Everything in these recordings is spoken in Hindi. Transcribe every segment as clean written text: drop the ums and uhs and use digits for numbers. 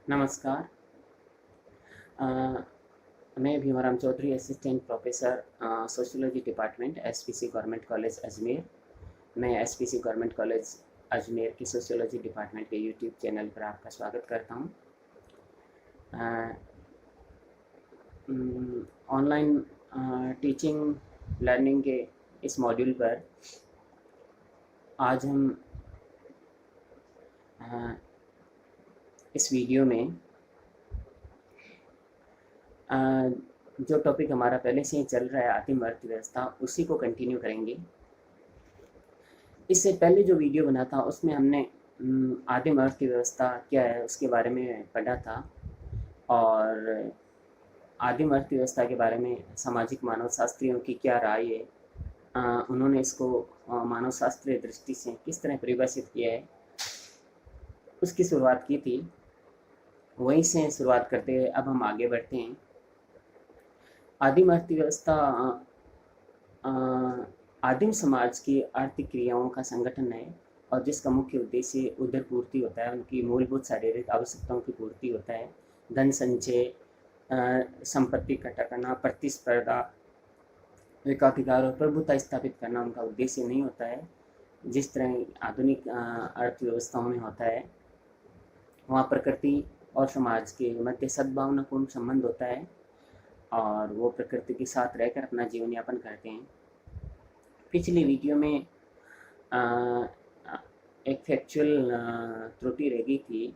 नमस्कार। अ, मैं Bhimaram Chaudhary, assistant professor sociology department, SPC government college Ajmer. मैं एसपीसी गवर्नमेंट कॉलेज अजमेर की सोशियोलॉजी डिपार्टमेंट के यूट्यूब चैनल पर आपका स्वागत करता हूँ। ऑनलाइन टीचिंग लर्निंग के इस मॉड्यूल पर आज हम अ, इस वीडियो में अ, जो टॉपिक हमारा पहले से ही चल रहा है, आदिम अर्थव्यवस्था, उसी को कंटिन्यू करेंगे। इससे पहले जो वीडियो बना था उसमें हमने आदिम अर्थव्यवस्था क्या है उसके बारे में पढ़ा था, और आदिम अर्थव्यवस्था के बारे में सामाजिक मानव शास्त्रियों की क्या राय है। उन्होंने इसको मानव शास्त्रीय दृष्टि से किस तरह परिभाषित किया है, उसकी शुरुआत की थी। वहीं से शुरुआत करते हुए अब हम आगे बढ़ते हैं। आदिम अर्थव्यवस्था अ, आदिम समाज की आर्थिक क्रियाओं का संगठन है, और जिसका मुख्य उद्देश्य उदर पूर्ति होता है, उनकी मूलभूत शारीरिक आवश्यकताओं की पूर्ति होता है। धन संचय, संपत्ति इकट्ठा करना, प्रतिस्पर्धा, एकाधिकार और प्रभुता स्थापित करना उनका उद्देश्य नहीं होता है, जिस तरह आधुनिक अर्थव्यवस्थाओं में होता है। वहाँ प्रकृति और समाज के मध्य सद्भावनापूर्ण संबंध होता है, और वो प्रकृति के साथ रहकर अपना जीवन यापन करते हैं। पिछली वीडियो में अ, एक फैक्चुअल त्रुटि रह गई थी।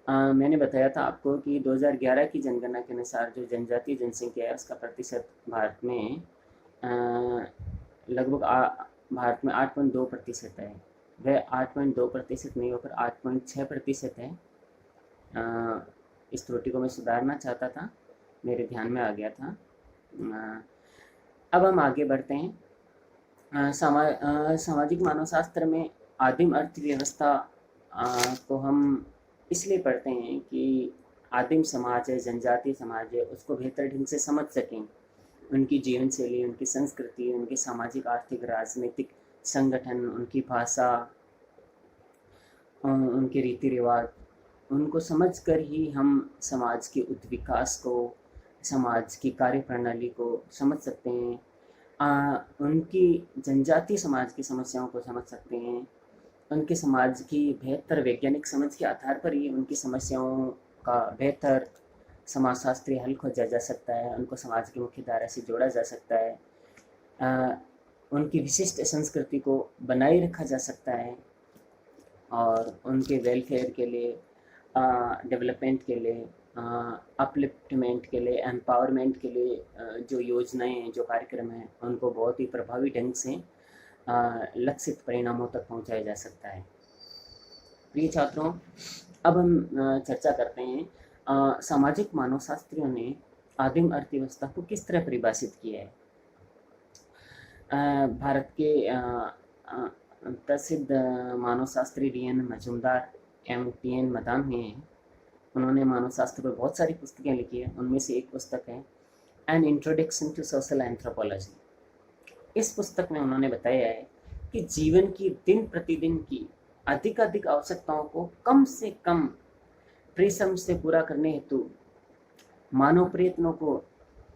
मैंने बताया था आपको कि 2011 की जनगणना के अनुसार जो जनजातीय जनसंख्या है उसका प्रतिशत भारत में लगभग भारत में 8.2% है। वह 8.2% नहीं होकर 8.6% है। इस त्रुटि को मैं सुधारना चाहता था, मेरे ध्यान में आ गया था। अब हम आगे बढ़ते हैं। सामाजिक मानव शास्त्र में आदिम अर्थव्यवस्था को हम इसलिए पढ़ते हैं कि आदिम समाज है, जनजातीय समाज है, उसको बेहतर ढंग से समझ सकें। उनकी जीवन शैली, उनकी संस्कृति, उनके सामाजिक, आर्थिक, राजनीतिक संगठन, उनकी भाषा, उनके रीति रिवाज, उनको समझकर ही हम समाज के उत्विकास को, समाज की कार्य प्रणाली को समझ सकते हैं। उनकी जनजातीय समाज की समस्याओं को समझ सकते हैं। उनके समाज की बेहतर वैज्ञानिक समझ के आधार पर ही उनकी समस्याओं का बेहतर समाजशास्त्रीय हल खोजा जा सकता है, उनको समाज की मुख्य धारा से जोड़ा जा सकता है। उनकी विशिष्ट संस्कृति को बनाए रखा जा सकता है, और उनके वेलफेयर के लिए, डेवलपमेंट के लिए, अपलिफ्टमेंट के लिए, एम्पावरमेंट के लिए जो योजनाएं हैं, जो कार्यक्रम हैं, उनको बहुत ही प्रभावी ढंग से लक्षित परिणामों तक पहुंचाया जा सकता है। प्रिय छात्रों, अब हम चर्चा करते हैं सामाजिक मानव शास्त्रियों ने आदिम अर्थव्यवस्था को किस तरह परिभाषित किया है। भारत के प्रसिद्ध मानव शास्त्री डी.एन. मजूमदार एवं टी.एन. मदान हैं। उन्होंने मानव शास्त्र पर बहुत सारी पुस्तकें लिखी है। उनमें से एक पुस्तक है an introduction to social anthropology. इस पुस्तक में उन्होंने बताया है कि जीवन की दिन प्रतिदिन की अधिकाधिक आवश्यकताओं को कम से कम परिश्रम से पूरा करने हेतु मानव प्रयत्नों को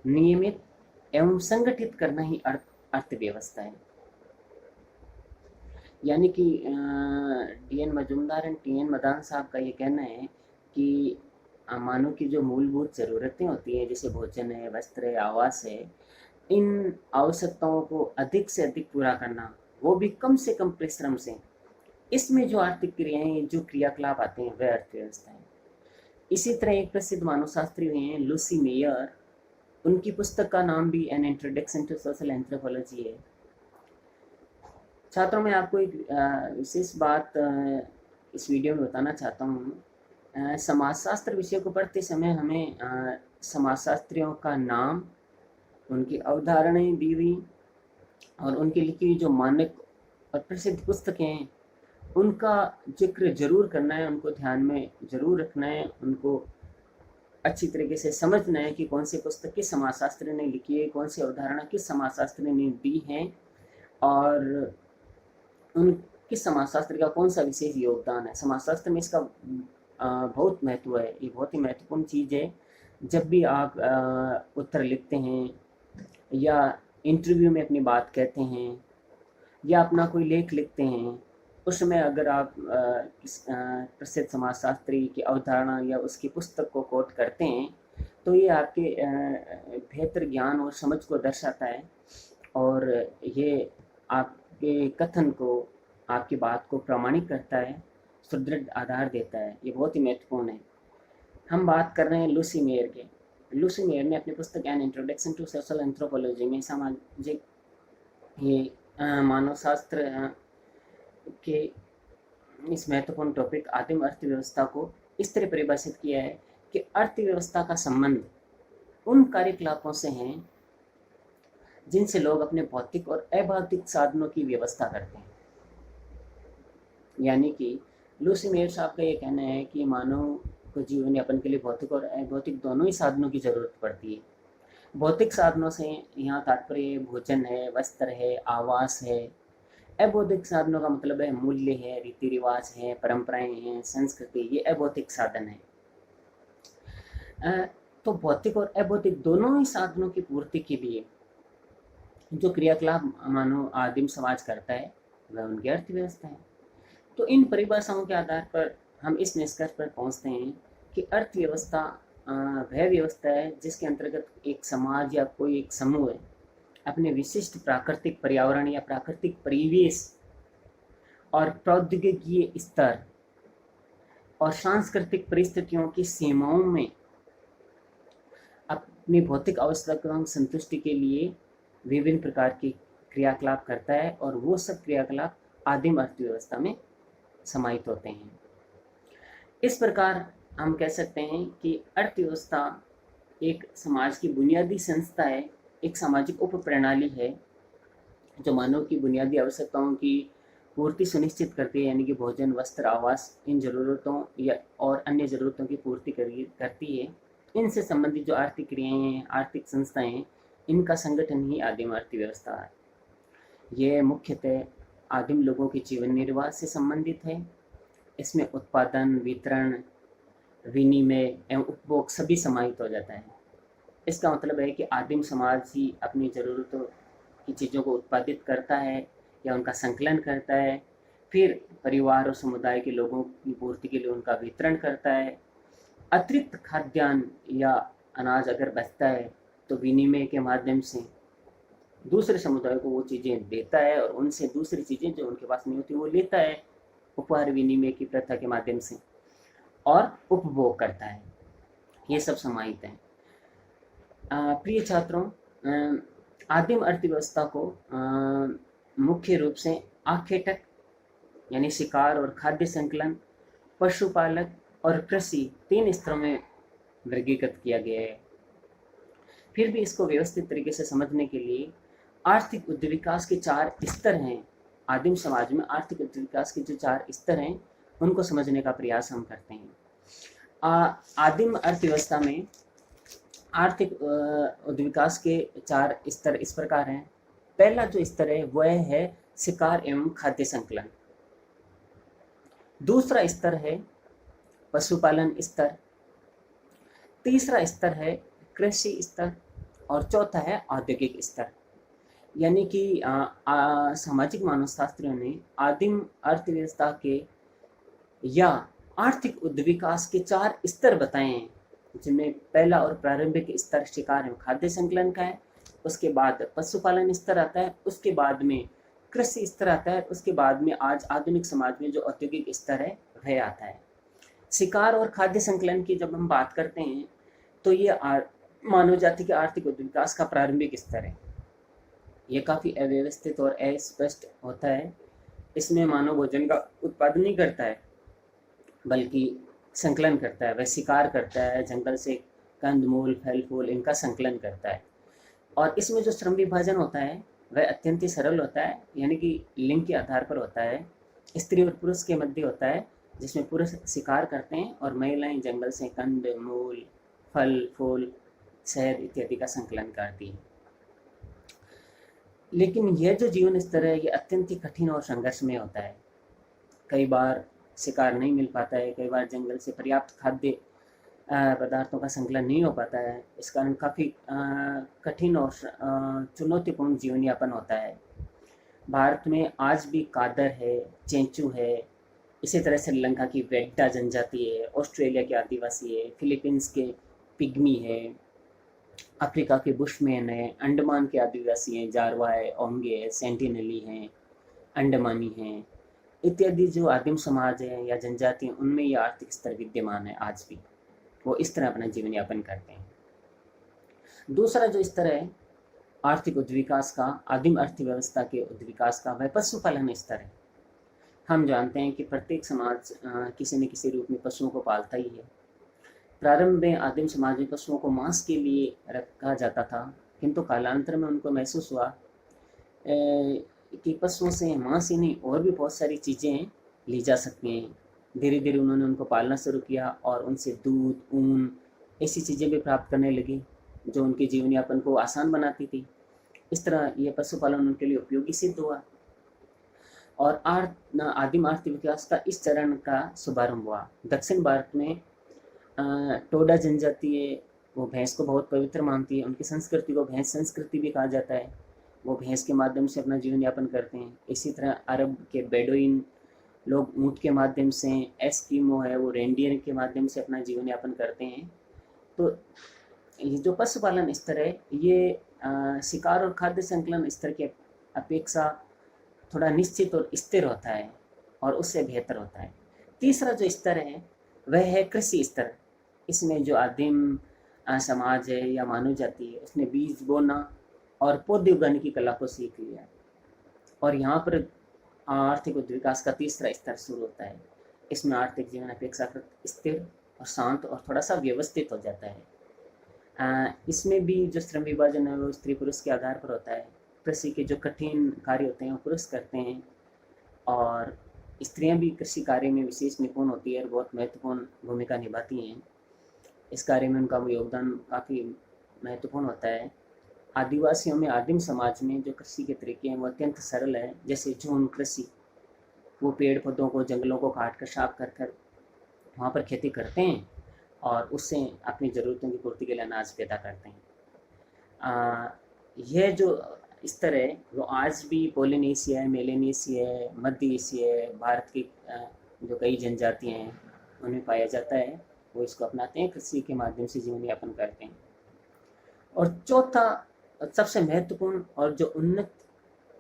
नियमित एवं संगठित करना ही अर्थव्यवस्था है। यानी कि DN. Majumdar and TN. Madan साहब का ये कहना है कि मानव की जो मूलभूत ज़रूरतें होती हैं, जैसे भोजन है, वस्त्र है, आवास है, इन आवश्यकताओं को अधिक से अधिक पूरा करना, वो भी कम से कम परिश्रम से, इसमें जो आर्थिक क्रियाएं, जो क्रियाकलाप आते हैं, वह अर्थव्यवस्था है। इसी तरह एक प्रसिद्ध मानव शास्त्री हुए हैं लूसी मेयर। उनकी पुस्तक का नाम भी an introduction to social anthropology है। छात्रों, मैं आपको एक विशेष बात इस वीडियो में बताना चाहता हूँ। समाजशास्त्र विषय को पढ़ते समय हमें समाजशास्त्रियों का नाम, उनकी अवधारणाएं दी हुई और उनकी लिखी हुई जो मानक और प्रसिद्ध पुस्तकें हैं, उनका जिक्र जरूर करना है, उनको ध्यान में जरूर रखना है, उनको अच्छी तरीके से समझना है कि कौन सी पुस्तक किस समाजशास्त्री ने लिखी है, कौन सी अवधारणा किस समाजशास्त्री ने दी है, और उन किस समाजशास्त्र का कौन सा विशेष योगदान है। समाजशास्त्र में इसका बहुत महत्व है। ये बहुत ही महत्वपूर्ण चीज़ है। जब भी आप उत्तर लिखते हैं या इंटरव्यू में अपनी बात कहते हैं या अपना कोई लेख लिखते हैं, उस समय अगर आप प्रसिद्ध समाजशास्त्री की अवधारणा या उसकी पुस्तक को कोट करते हैं, तो ये आपके बेहतर ज्ञान और समझ को दर्शाता है, और ये आपके कथन को, आपकी बात को प्रमाणित करता है, सुदृढ़ आधार देता है। ये बहुत ही महत्वपूर्ण है। हम बात कर रहे हैं लूसी मेयर के। लूसी मेयर ने अपनी पुस्तक an introduction to social anthropology में सामाजिक ये मानव शास्त्र के इस महत्वपूर्ण टॉपिक आदिम अर्थव्यवस्था को इस तरह परिभाषित किया है कि अर्थव्यवस्था का संबंध उन कार्यकलापों से हैं जिनसे लोग अपने भौतिक और अभौतिक साधनों की व्यवस्था करते हैं। यानी कि लूसी मेयर साहब का ये कहना है कि मानव को जीवन यापन के लिए भौतिक और अभौतिक दोनों ही साधनों की जरूरत पड़ती है। भौतिक साधनों से यहाँ तात्पर्य भोजन है, वस्त्र है, आवास है। अभौतिक साधनों का मतलब है मूल्य है, रीति रिवाज है, परंपराएं हैं, संस्कृति। ये अभौतिक साधन है। तो भौतिक और अभौतिक दोनों ही साधनों की पूर्ति के लिए जो क्रियाकलाप मानव आदिम समाज करता है वह उनकी अर्थव्यवस्था है। तो इन परिभाषाओं के आधार पर हम इस निष्कर्ष पर पहुंचते हैं कि अर्थव्यवस्था वह व्यवस्था है जिसके अंतर्गत एक समाज या कोई एक समूह है अपने विशिष्ट प्राकृतिक पर्यावरण या प्राकृतिक परिवेश और प्रौद्योगिकीय स्तर और सांस्कृतिक परिस्थितियों की सीमाओं में अपनी भौतिक आवश्यकताओं की संतुष्टि के लिए विभिन्न प्रकार की क्रियाकलाप करता है, और वो सब क्रियाकलाप आदिम अर्थव्यवस्था में समाहित होते हैं। इस प्रकार हम कह सकते हैं कि अर्थव्यवस्था एक समाज की बुनियादी संस्था है, एक सामाजिक उप प्रणाली है जो मानव की बुनियादी आवश्यकताओं की पूर्ति सुनिश्चित करती है, यानी कि भोजन, वस्त्र, आवास, इन ज़रूरतों या और अन्य ज़रूरतों की पूर्ति करती है। इनसे संबंधित जो आर्थिक क्रियाएं हैं, आर्थिक संस्थाएं हैं, इनका संगठन ही आदिम अर्थव्यवस्था है। ये मुख्यतः आदिम लोगों के जीवन निर्वाह से संबंधित है। इसमें उत्पादन, वितरण, विनिमय एवं उपभोग सभी समाहित हो जाता है। इसका मतलब है कि आदिम समाज ही अपनी ज़रूरतों की चीज़ों को उत्पादित करता है या उनका संकलन करता है, फिर परिवार और समुदाय के लोगों की पूर्ति के लिए उनका वितरण करता है। अतिरिक्त खाद्यान्न या अनाज अगर बचता है तो विनिमय के माध्यम से दूसरे समुदाय को वो चीज़ें देता है, और उनसे दूसरी चीज़ें जो उनके पास नहीं होती वो लेता है उपहार विनिमय की प्रथा के माध्यम से, और उपभोग करता है। ये सब समाहित है। प्रिय छात्रों, आदिम अर्थव्यवस्था को मुख्य रूप से आखेटक यानी शिकार और खाद्य संकलन, पशुपालक और कृषि 3 स्तरों में वर्गीकृत किया गया है। फिर भी इसको व्यवस्थित तरीके से समझने के लिए आर्थिक उद्योग विकास के 4 स्तर हैं। आदिम समाज में आर्थिक उद्योग विकास के जो 4 स्तर हैं उनको समझने का प्रयास हम करते हैं। आदिम अर्थव्यवस्था में आर्थिक उद्योग विकास के 4 स्तर इस प्रकार हैं। पहला जो स्तर है वह है शिकार एवं खाद्य संकलन। दूसरा स्तर है पशुपालन स्तर। तीसरा स्तर है कृषि स्तर, और चौथा है औद्योगिक स्तर। यानी कि सामाजिक मानवशास्त्रियों ने आदिम अर्थव्यवस्था के या आर्थिक उद्योग विकास के 4 स्तर बताए हैं, जिनमें पहला और प्रारंभिक स्तर शिकार एवं खाद्य संकलन का है, उसके बाद पशुपालन स्तर आता है, उसके बाद में कृषि स्तर आता है, उसके बाद में आज आधुनिक समाज में जो औद्योगिक स्तर है वह आता है। शिकार और खाद्य संकलन की जब हम बात करते हैं तो ये मानव जाति के आर्थिक उद्योग विकास का प्रारंभिक स्तर है। ये काफ़ी अव्यवस्थित और अस्पष्ट होता है। इसमें मानव भोजन का उत्पादन नहीं करता है बल्कि संकलन करता है। वह शिकार करता है, जंगल से कंदमूल, फल फूल इनका संकलन करता है। और इसमें जो श्रम विभाजन होता है वह अत्यंत ही सरल होता है, यानी कि लिंग के आधार पर होता है, स्त्री और पुरुष के मध्य होता है, जिसमें पुरुष शिकार करते हैं और महिलाएं जंगल से कंद मूल, फल फूल, शहद इत्यादि का संकलन करती हैं। लेकिन यह जो जीवन स्तर है ये अत्यंत ही कठिन और संघर्षमय होता है। कई बार शिकार नहीं मिल पाता है, कई बार जंगल से पर्याप्त खाद्य पदार्थों का संकलन नहीं हो पाता है। इस कारण काफ़ी कठिन और चुनौतीपूर्ण जीवन यापन होता है। भारत में आज भी कादर है, चेंचू है, इसी तरह श्रीलंका की वेड्डा जनजाति है, ऑस्ट्रेलिया के आदिवासी है, फिलीपींस के पिग्मी है, अफ्रीका के बुशमैन है, अंडमान के आदिवासी हैं, जारवा है, ओंगे है, सेंटिनली हैं, अंडमानी हैं, इत्यादि जो आदिम समाज है या जनजाति हैं, उनमें यह आर्थिक स्तर विद्यमान है आज भी। वो इस तरह अपना जीवन यापन करते हैं। दूसरा जो स्तर है आर्थिक उद्विकास का, आदिम अर्थव्यवस्था के उद्विकास का, वह पशुपालन स्तर है। हम जानते हैं कि प्रत्येक समाज किसी न किसी रूप में पशुओं को पालता ही है। प्रारंभ में आदिम समाज में पशुओं को मांस के लिए रखा जाता था, किंतु कालांतर में उनको महसूस हुआ कि पशुओं से मांस ही नहीं और भी बहुत सारी चीज़ें ली जा सकती हैं। धीरे धीरे उन्होंने उनको पालना शुरू किया और उनसे दूध, ऊन, ऐसी चीज़ें भी प्राप्त करने लगी जो उनके जीवन यापन को आसान बनाती थी। इस तरह ये पशुपालन उनके लिए उपयोगी सिद्ध हुआ और आदिम आर्थिक विकास का इस चरण का शुभारंभ हुआ। दक्षिण भारत में टोडा जनजाति है, वो भैंस को बहुत पवित्र मानती है। उनकी संस्कृति को भैंस संस्कृति भी कहा जाता है। वो भैंस के माध्यम से अपना जीवन यापन करते हैं। इसी तरह अरब के बेडोइन लोग ऊँट के माध्यम से, एस्किमो है वो रेंडियर के माध्यम से अपना जीवन यापन करते हैं। तो ये जो पशुपालन स्तर है ये शिकार और खाद्य संकलन स्तर की अपेक्षा थोड़ा निश्चित और स्थिर होता है और उससे बेहतर होता है। तीसरा जो स्तर है वह है कृषि स्तर। इसमें जो आदिम समाज है या मानव जाति है उसने बीज बोना और पौधे उगाने की कला को सीख लिया और यहाँ पर आर्थिक विकास का तीसरा स्तर शुरू होता है। इसमें आर्थिक जीवन अपेक्षाकृत स्थिर और शांत और थोड़ा सा व्यवस्थित हो जाता है। इसमें भी जो श्रम विभाजन है वो स्त्री पुरुष के आधार पर होता है। कृषि के जो कठिन कार्य होते हैं वो पुरुष करते हैं और स्त्रियां भी कृषि कार्य में विशेष निपुण होती है और बहुत महत्वपूर्ण भूमिका निभाती हैं। इस कार्य में उनका योगदान काफ़ी महत्वपूर्ण होता है। आदिवासियों में, आदिम समाज में जो कृषि के तरीके हैं वो अत्यंत सरल है। जैसे झूम कृषि, वो पेड़ पौधों को, जंगलों को काट कर, साफ कर कर वहाँ पर खेती करते हैं और उससे अपनी ज़रूरतों की पूर्ति के लिए अनाज पैदा करते हैं। यह जो स्तर है वो आज भी पोलिनेशिया है, मेलेनेशिया है, मध्य एशिया है, भारत की जो कई जनजातियाँ हैं उनमें पाया जाता है। वो इसको अपनाते हैं, कृषि के माध्यम से जीवन यापन करते हैं। और चौथा सबसे महत्वपूर्ण और जो उन्नत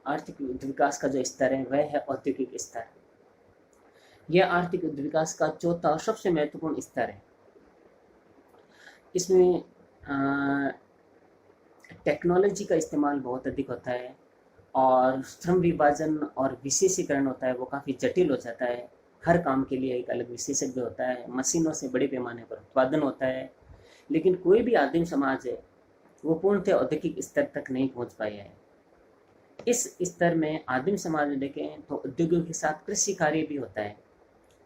आर्थिक विकास का जो स्तर है वह है औद्योगिक स्तर। यह आर्थिक विकास का चौथा और सबसे महत्वपूर्ण स्तर है। इसमें टेक्नोलॉजी का इस्तेमाल बहुत अधिक होता है और श्रम विभाजन और विशेषीकरण होता है, वो काफ़ी जटिल हो जाता है। हर काम के लिए एक अलग विशेषज्ञ होता है, मशीनों से बड़े पैमाने पर उत्पादन होता है। लेकिन कोई भी आदिम समाज है वो पूर्णतः औद्योगिक स्तर तक नहीं पहुंच पाया है। इस स्तर में आदिम समाज में देखें तो उद्योगों के साथ कृषि कार्य भी होता है।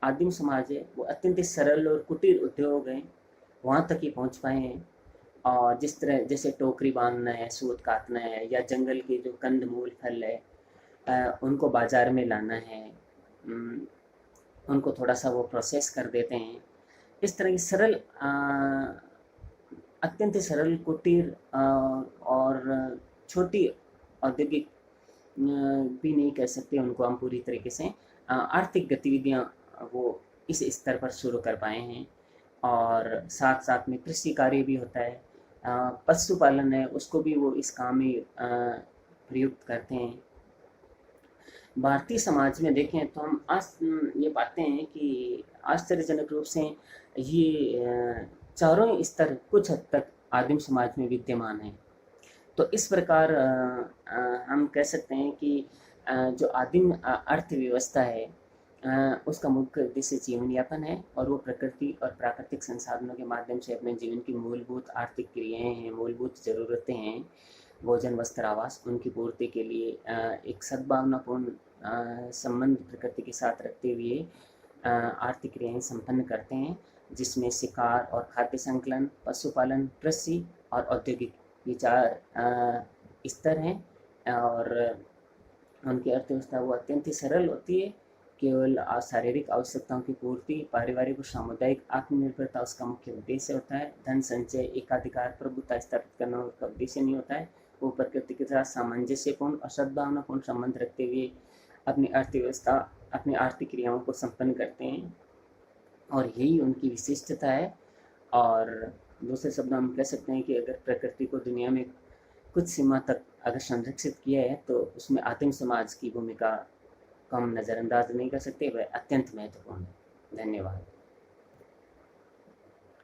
आदिम समाज है वो अत्यंत सरल और कुटीर उद्योग हैं, वहाँ तक ही पहुँच पाए हैं। और जिस तरह जैसे टोकरी बांधना है, सूत काटना है या जंगल के जो कंदमूल फल है उनको बाज़ार में लाना है, उनको थोड़ा सा वो प्रोसेस कर देते हैं। इस तरह की सरल अत्यंत सरल कुटीर और छोटी औद्योगिक भी नहीं कह सकते उनको हम पूरी तरीके से, आर्थिक गतिविधियां वो इस स्तर पर शुरू कर पाए हैं। और साथ साथ में कृषि कार्य भी होता है, पशुपालन है उसको भी वो इस काम में प्रयुक्त करते हैं। भारतीय समाज में देखें तो हम ये पाते हैं कि आश्चर्यजनक रूप से ये चारों स्तर कुछ हद तक आदिम समाज में विद्यमान है। तो इस प्रकार हम कह सकते हैं कि जो आदिम अर्थव्यवस्था है उसका मुख्य उद्देश्य जीवन यापन है और वो प्रकृति और प्राकृतिक संसाधनों के माध्यम से अपने जीवन की मूलभूत आर्थिक क्रियाएं हैं, मूलभूत ज़रूरतें हैं, भोजन, वस्त्र, आवास, उनकी पूर्ति के लिए एक सद्भावनापूर्ण संबंध प्रकृति के साथ रखते हुए आर्थिक क्रियाएं संपन्न करते हैं, जिसमें शिकार और खाद्य संकलन, पशुपालन, कृषि और औद्योगिक ये चार स्तर हैं। और उनकी अर्थव्यवस्था वो अत्यंत ही सरल होती है केवल शारीरिक आवश्यकताओं की पूर्ति, पारिवारिक और सामुदायिक आत्मनिर्भरता उसका मुख्य उद्देश्य होता है। धन संचय, एकाधिकार, प्रभुत्व स्थापित करना उसका उद्देश्य नहीं होता है। वो प्रकृति के साथ सामंजस्यपूर्ण और सद्भावनापूर्ण संबंध रखते हुए अपनी अर्थव्यवस्था, अपनी आर्थिक क्रियाओं को संपन्न करते हैं, और यही उनकी विशिष्टता है। और दूसरे शब्दों हम कह सकते हैं कि अगर प्रकृति को दुनिया में कुछ सीमा तक अगर संरक्षित किया है, तो उसमें आदिम समाज की भूमिका को हम नज़रअंदाज नहीं कर सकते, वह अत्यंत महत्वपूर्ण है। धन्यवाद।